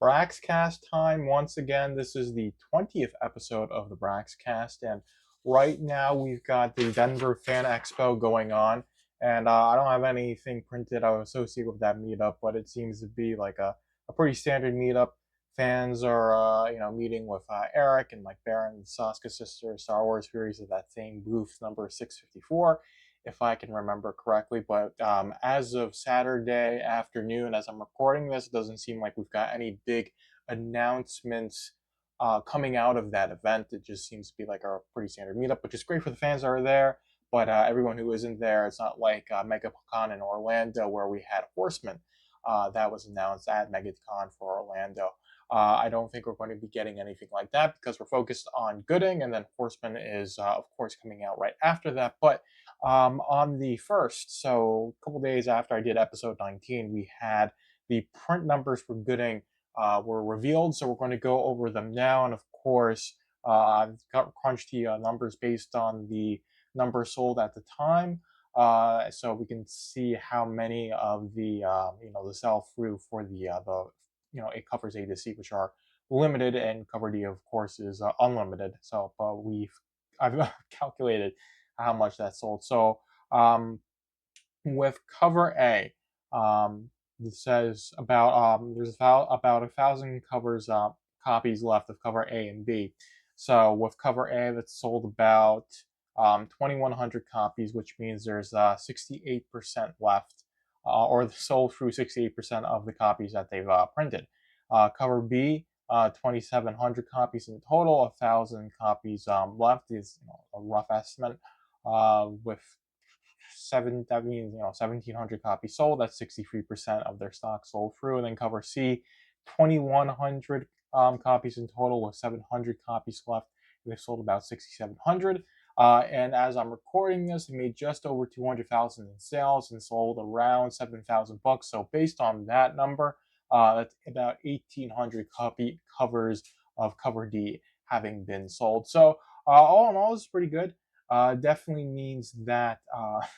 Braxcast time once again. This is the 20th episode of the Braxcast, and right now we've got the Denver Fan Expo going on. And I don't have anything printed associated with that meetup, but it seems to be like a pretty standard meetup. Fans are, meeting with Eric and Mike Barron, the Saska Sisters, Star Wars series at that same booth number 654, if I can remember correctly. But as of Saturday afternoon, as I'm recording this, it doesn't seem like we've got any big announcements coming out of that event. It just seems to be like a pretty standard meetup, which is great for the fans that are there. But everyone who isn't there, it's not like MegaCon in Orlando where we had Horseman that was announced at MegaCon for Orlando. I don't think we're going to be getting anything like that because we're focused on Goodyng, and then Horseman is, of course, coming out right after that. But on the 1st, so a couple days after I did episode 19, we had the print numbers for Goodyng were revealed, so we're going to go over them now. And of course, I've crunched the numbers based on the numbers sold at the time. So we can see how many of the the sell through for the it covers A to C, which are limited, and cover D, of course, is unlimited. So I've calculated how much that sold. So with cover A, it says there's about 1,000 covers copies left of cover A and B. So with cover A, that's sold about 2,100 copies, which means there's 68% left, or sold through 68% of the copies that they've printed. Cover B, 2,700 copies in total. 1,000 copies left is a rough estimate. With that means 1,700 copies sold. That's 63% of their stock sold through. And then cover C, 2,100 copies in total, with 700 copies left. They've sold about 6,700. And as I'm recording this, they made just over 200,000 in sales and sold around 7,000 bucks. So based on that number, that's about 1,800 covers of cover D having been sold. So all in all, this is pretty good. Definitely means that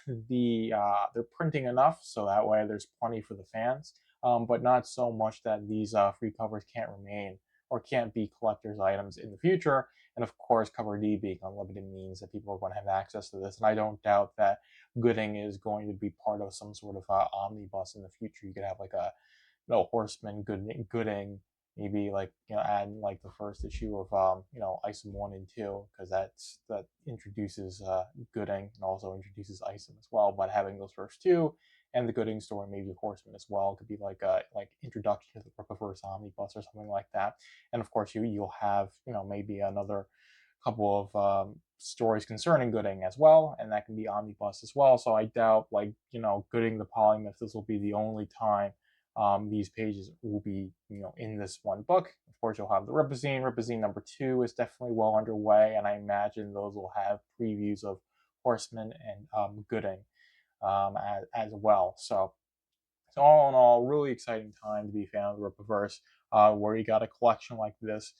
they're printing enough, so that way there's plenty for the fans, but not so much that these free covers can't remain or can't be collector's items in the future. And of course, cover D being unlimited means that people are going to have access to this. And I don't doubt that Goodyng is going to be part of some sort of omnibus in the future. You could have like a Horseman Goodyng, maybe like add like the first issue of Isom 1 and 2, because that introduces Goodyng and also introduces Isom as well. But having those first two and the Goodyng story, maybe Horseman as well, could be like a introduction to the Rippaverse omnibus or something like that. And of course, you'll have maybe another couple of stories concerning Goodyng as well, and that can be omnibus as well. So I doubt Goodyng the Polymath, this will be the only time these pages will be in this one book. Of course, you'll have the Rippazine. Rippazine number 2 is definitely well underway, and I imagine those will have previews of Horseman and Goodyng as well. So all in all, really exciting time to be a fan of the Rippaverse, where you got a collection like this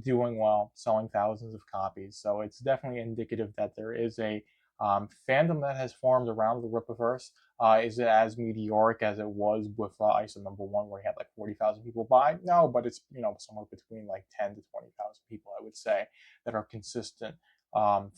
doing well, selling thousands of copies. So it's definitely indicative that there is a fandom that has formed around the Rippaverse. Is it as meteoric as it was with Isom number 1, where he had like 40,000 people buy? No, but it's somewhere between like 10 to 20,000 people, I would say, that are consistent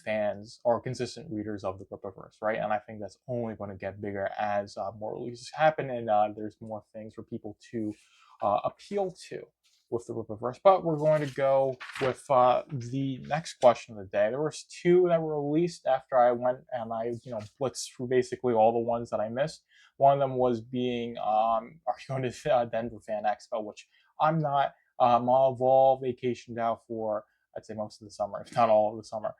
fans or consistent readers of the Rippaverse, right? And I think that's only going to get bigger as more releases happen, and there's more things for people to appeal to with the Rippaverse. But we're going to go with the next question of the day. There was 2 that were released after I went and I blitzed through basically all the ones that I missed. One of them was being are you going to Denver Fan Expo, which I'm not. I'm all vacationed out for, I'd say, most of the summer, if not all of the summer.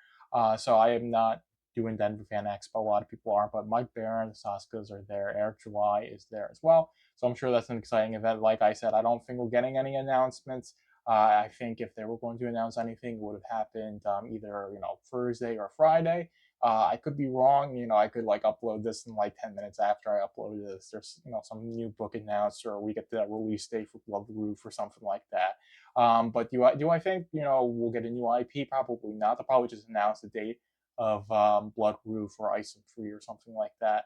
So I am not doing Denver Fan Expo. A lot of people aren't, but Mike Barron, the Saskas are there. Eric July is there as well. So I'm sure that's an exciting event. Like I said, I don't think we're getting any announcements. I think if they were going to announce anything, it would have happened either Thursday or Friday. I could be wrong. I could upload this in like 10 minutes after I uploaded this. There's some new book announced, or we get the release date for Blood Roof or something like that. But do I think we'll get a new IP? Probably not. They'll probably just announce the date of Blood Roof or Isom 3 or something like that.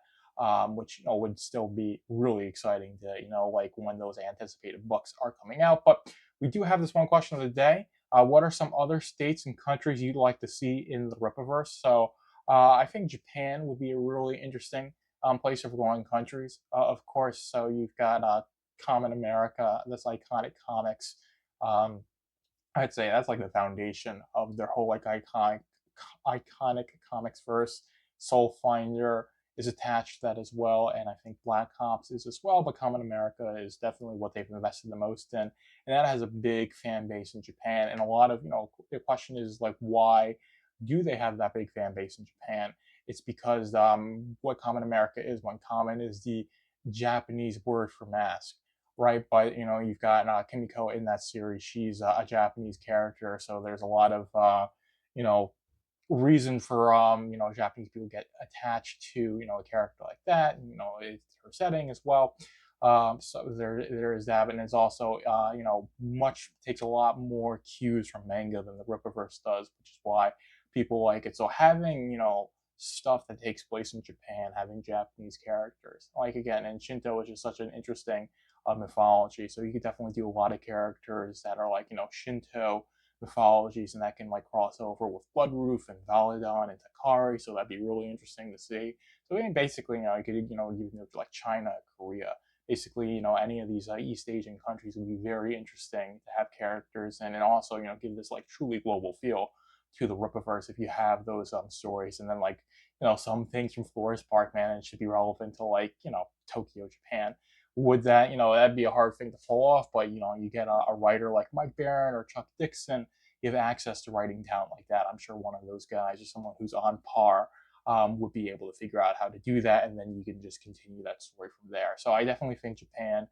which would still be really exciting to like when those anticipated books are coming out. But we do have this one question of the day. What are some other states and countries you'd like to see in the Rippaverse? So I think Japan would be a really interesting place of growing countries, of course. So you've got Common America, this iconic comics. Um, I'd say that's like the foundation of their whole like iconic comics verse. Soul Finder is attached to that as well, and I think Black Ops is as well. But Common America is definitely what they've invested the most in, and that has a big fan base in Japan. And a lot of the question is like, why do they have that big fan base in Japan? It's because what Common America is, when common is the Japanese word for mask, right? But you've got Kimiko in that series. She's a Japanese character, so there's a lot of you know reason for Japanese people get attached to a character like that. And, it's her setting as well. So there is that, and it's also much takes a lot more cues from manga than the Rippaverse does, which is why people like it. So having stuff that takes place in Japan, having Japanese characters, like again, and Shinto is just such an interesting mythology. So you could definitely do a lot of characters that are like Shinto mythologies, and that can like cross over with Bloodroof and Valadon and Takari. So that'd be really interesting to see. So I mean, basically, you could even like China, Korea. Basically, any of these East Asian countries would be very interesting to have characters, and also give this like truly global feel to the Rippaverse if you have those stories. And then like some things from Forest Park, man, it should be relevant to like Tokyo, Japan. Would that that'd be a hard thing to pull off? But you get a writer like Mike Barron or Chuck Dixon, you have access to writing talent like that. I'm sure one of those guys or someone who's on par would be able to figure out how to do that, and then you can just continue that story from there. So I definitely think Japan,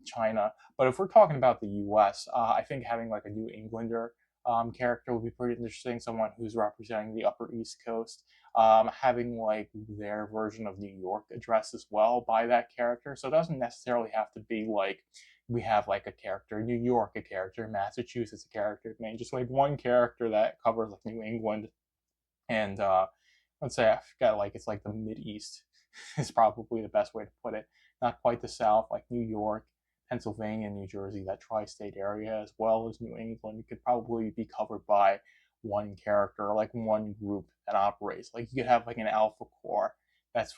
China. But if we're talking about the U.S., I think having like a New Englander character would be pretty interesting. Someone who's representing the Upper East Coast, having like their version of New York addressed as well by that character. So it doesn't necessarily have to be like we have like a character in New York, a character in Massachusetts, a character in Maine, just like one character that covers like New England and let's say I forget, like it's like the Mid East is probably the best way to put it. Not quite the South, like New York, Pennsylvania, New Jersey, that tri-state area, as well as New England, could probably be covered by one character, like one group that operates. Like you could have like an Alpha Core that's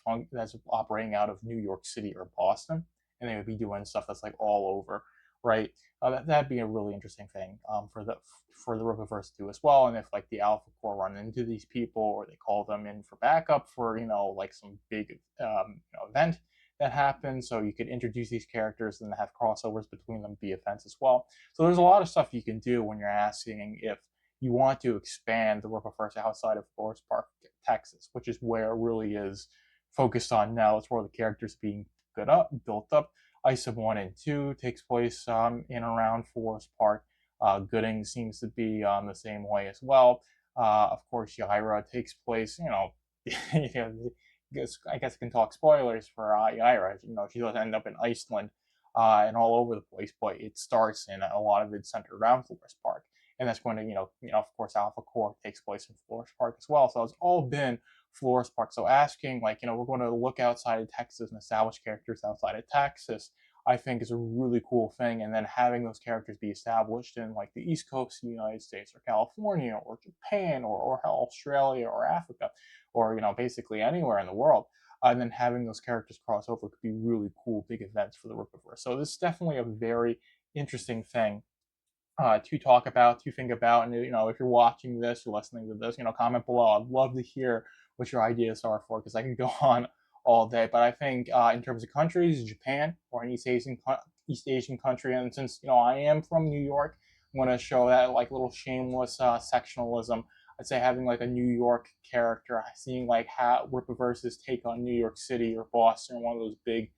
operating out of New York City or Boston, and they would be doing stuff that's like all over, right? That'd be a really interesting thing for the Rippaverse to do as well. And if like the Alpha Core run into these people, or they call them in for backup for like some big event that happens, so you could introduce these characters and have crossovers between them, be events as well. So there's a lot of stuff you can do when you're asking if you want to expand the Rippaverse outside of Forest Park, Texas, which is where it really is focused on now. It's where the characters being built up. ISA 1 and 2 takes place in and around Forest Park. Goodyng seems to be the same way as well. Of course, Yaira takes place, I guess I can talk spoilers for Yaira. She does end up in Iceland and all over the place, but it starts in a lot of it centered around Forest Park. And that's going to, of course, Alpha Core takes place in Forest Park as well. So it's all been Forest Park. So asking, like, we're going to look outside of Texas and establish characters outside of Texas, I think is a really cool thing. And then having those characters be established in like the East Coast of the United States, or California, or Japan, or Australia, or Africa, or basically anywhere in the world. And then having those characters cross over could be really cool big events for the Rippaverse. So this is definitely a very interesting thing to talk about, to think about. And if you're watching this or listening to this, comment below. I'd love to hear what your ideas are for, because I can go on all day. But I think in terms of countries, Japan or an East Asian country, and since I am from New York, I'm going to show that like little shameless sectionalism. I'd say having like a New York character, seeing like how Rippaverse's take on New York City or Boston, one of those big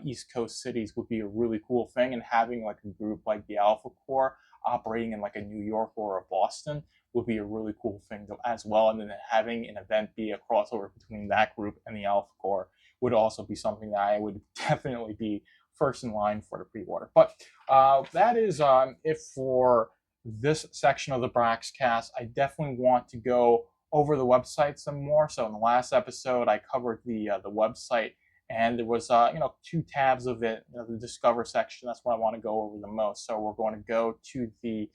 East Coast cities, would be a really cool thing. And having like a group like the Alpha Core operating in like a New York or a Boston would be a really cool thing as well. And then having an event be a crossover between that group and the Alpha Core would also be something that I would definitely be first in line for the pre-order. But that is it for this section of the Braxcast. I definitely want to go over the website some more. So in the last episode, I covered the website, and there was 2 tabs of it. The Discover section. That's what I want to go over the most. So we're going to go to the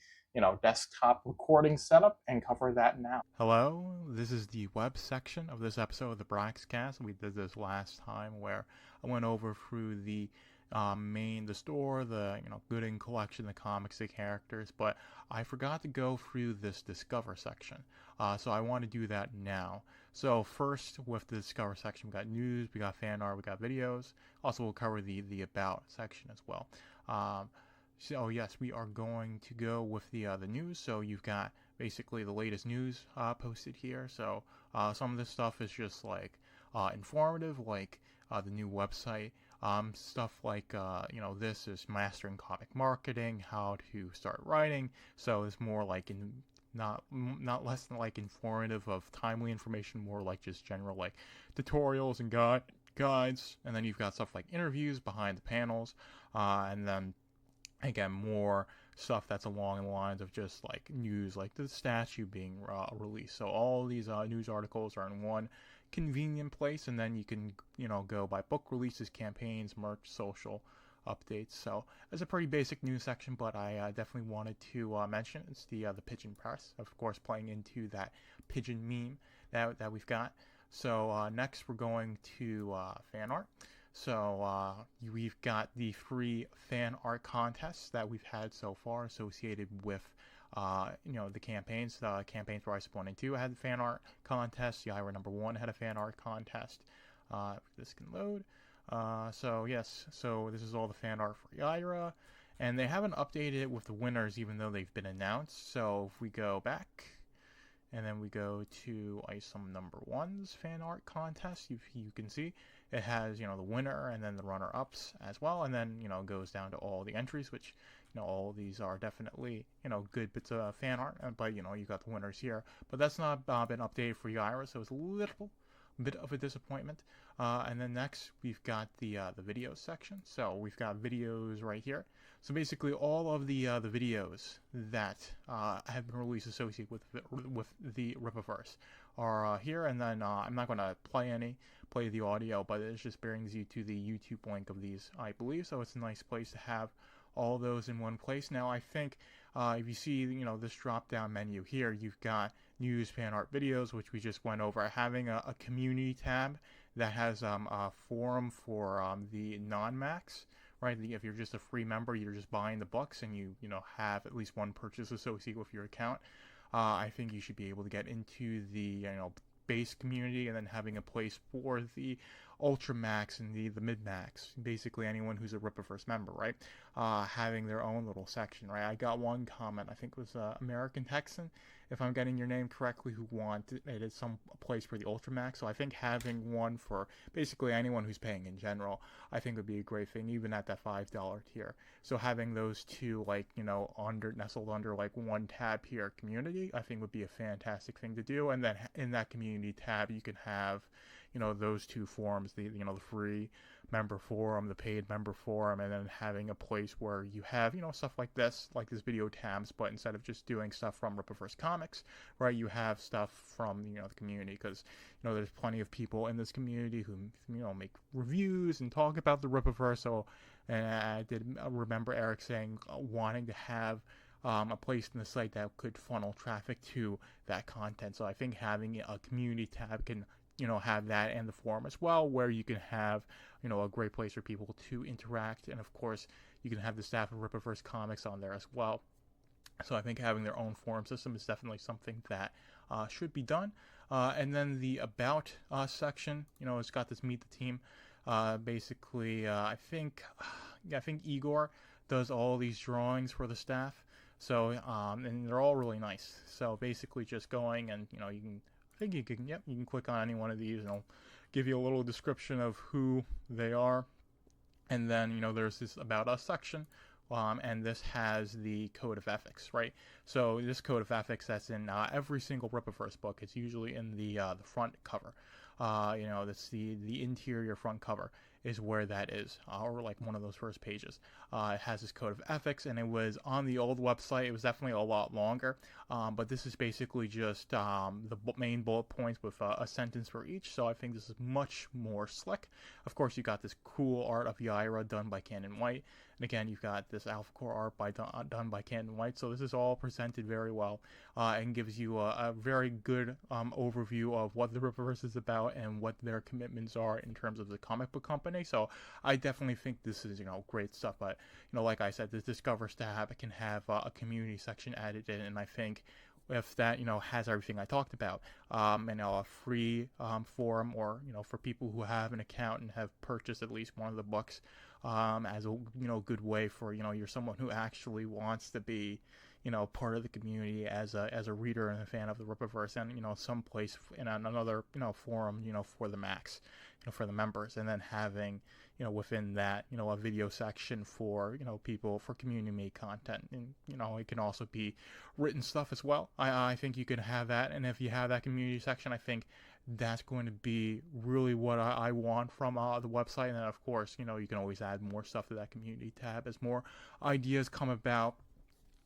desktop recording setup and cover that now. Hello, this is the web section of this episode of the Braxcast. We did this last time where I went over through the the store, the Goodyng collection, the comics, the characters, but I forgot to go through this Discover section. So I want to do that now. So first, with the Discover section, we got news, we got fan art, we got videos. Also, we'll cover the About section as well. So yes, we are going to go with the news. So you've got basically the latest news posted here. So some of this stuff is just like informative, like the new website. Stuff like this is mastering comic marketing, how to start writing. So it's more like not less than like informative of timely information, more like just general like tutorials and guides. And then you've got stuff like interviews behind the panels, and then again more stuff that's along the lines of just like news, like the statue being released. So all these news articles are in one convenient place, and then you can go by book releases, campaigns, merch, social updates. So it's a pretty basic news section, but I definitely wanted to mention it's the Pigeon Press, of course, playing into that pigeon meme that we've got. So next we're going to fan art. So we've got the free fan art contests that we've had so far associated with the campaigns. Campaigns Rise 1 and 2 had the fan art contest. Yaira number 1 had a fan art contest. This can load. So this is all the fan art for Yaira. And they haven't updated it with the winners even though they've been announced. So if we go back, and then we go to Isom number 1's fan art contest, you can see it has the winner and then the runner-ups as well, and then goes down to all the entries, which all these are definitely good bits of fan art, but you got the winners here, but that's not been updated for Yaira, so it's a little bit of a disappointment. And then next we've got the video section. So we've got videos right here. So basically all of the videos that have been released associated with the Rippaverse are here, and then I'm not going to play the audio, but it just brings you to the YouTube link of these, I believe. So it's a nice place to have all those in one place. Now I think if you see this drop down menu here, you've got news, fan art, videos, which we just went over. Having a community tab that has a forum for the non-max, right? If you're just a free member, you're just buying the books, and you have at least one purchase associated with your account. I think you should be able to get into the base community, and then having a place for the ultra max and the mid max, basically anyone who's a Rippaverse member, right? Having their own little section, right? I got one comment, I think it was American Texan, if I'm getting your name correctly, who wanted some place for the ultra max. So I think having one for basically anyone who's paying in general, I think would be a great thing, even at that $5 tier. So having those two nestled under like one tab here, community, I think would be a fantastic thing to do. And then in that community tab, you can have those two forums, the free member forum, the paid member forum, and then having a place where you have stuff like this video tabs, but instead of just doing stuff from Rippaverse Comics, right, you have stuff from the community, because there's plenty of people in this community who make reviews and talk about the Rippaverse. So, and I did remember Eric saying wanting to have a place in the site that could funnel traffic to that content. So I think having a community tab can have that, and the forum as well, where you can have a great place for people to interact, and of course you can have the staff of Rippaverse Comics on there as well. So I think having their own forum system is definitely something that should be done. And then the About section, it's got this Meet the Team. Basically, I think Igor does all these drawings for the staff. So and they're all really nice. So basically, just going and you can. I think you can click on any one of these, and it'll give you a little description of who they are. And then there's this About Us section, and this has the code of ethics, right? So this code of ethics that's in every single Rippaverse book. It's usually in the front cover. That's the interior front cover. is where that is, or like one of those first pages. It has this code of ethics, and it was on the old website. It was definitely a lot longer, but this is basically just the main bullet points with a sentence for each. So I think this is much more slick. Of course, you got this cool art of Yaira done by Cannon White, and again, you've got this AlphaCore art done by Cannon White. So this is all presented very well, and gives you a very good overview of what the Rippaverse is about and what their commitments are in terms of the comic book company. So I definitely think this is great stuff. But like I said, the Discover tab can have a community section added in, and I think if that has everything I talked about, and a free forum, or for people who have an account and have purchased at least one of the books, as a good way for you're someone who actually wants to be part of the community as a reader and a fan of the Rippaverse, and some place in another forum for the max, for the members, and then having within that a video section for people for community made content, and it can also be written stuff as well. I think you can have that, and if you have that community section, I think that's going to be really what I want from the website. And then of course you can always add more stuff to that community tab as more ideas come about,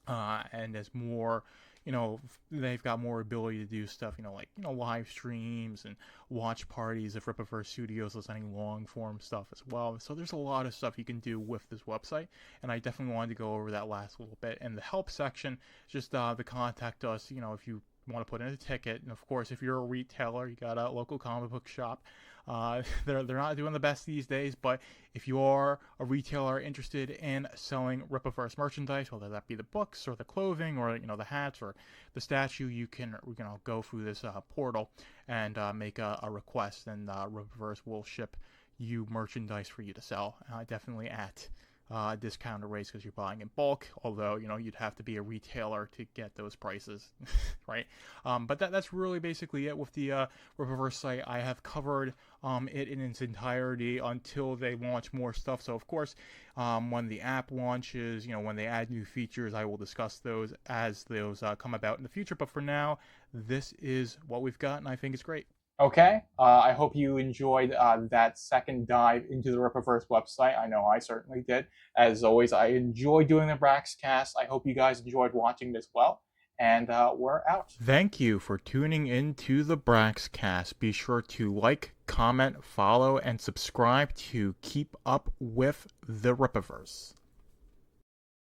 and as more they've got more ability to do stuff, like live streams and watch parties if Rippaverse Studios does any long form stuff as well. So there's a lot of stuff you can do with this website, and I definitely wanted to go over that last little bit. And the help section, just the contact us, if you want to put in a ticket. And of course, if you're a retailer, you got a local comic book shop, they're not doing the best these days, but if you are a retailer interested in selling Rippaverse merchandise, whether that be the books or the clothing or the hats or the statue, you can go through this portal and make a request, and Rippaverse will ship you merchandise for you to sell, definitely at discounted rates because you're buying in bulk, although you'd have to be a retailer to get those prices. Right? But that's really basically it with the Rippaverse site. I have covered it in its entirety until they launch more stuff. So of course, when the app launches, when they add new features, I will discuss those as those come about in the future. But for now, this is what we've got, and I think it's great. Okay, I hope you enjoyed that second dive into the Rippaverse website. I know I certainly did. As always, I enjoy doing the Braxcast. I hope you guys enjoyed watching it as well. And we're out. Thank you for tuning in to the Braxcast. Be sure to like, comment, follow, and subscribe to keep up with the Rippaverse.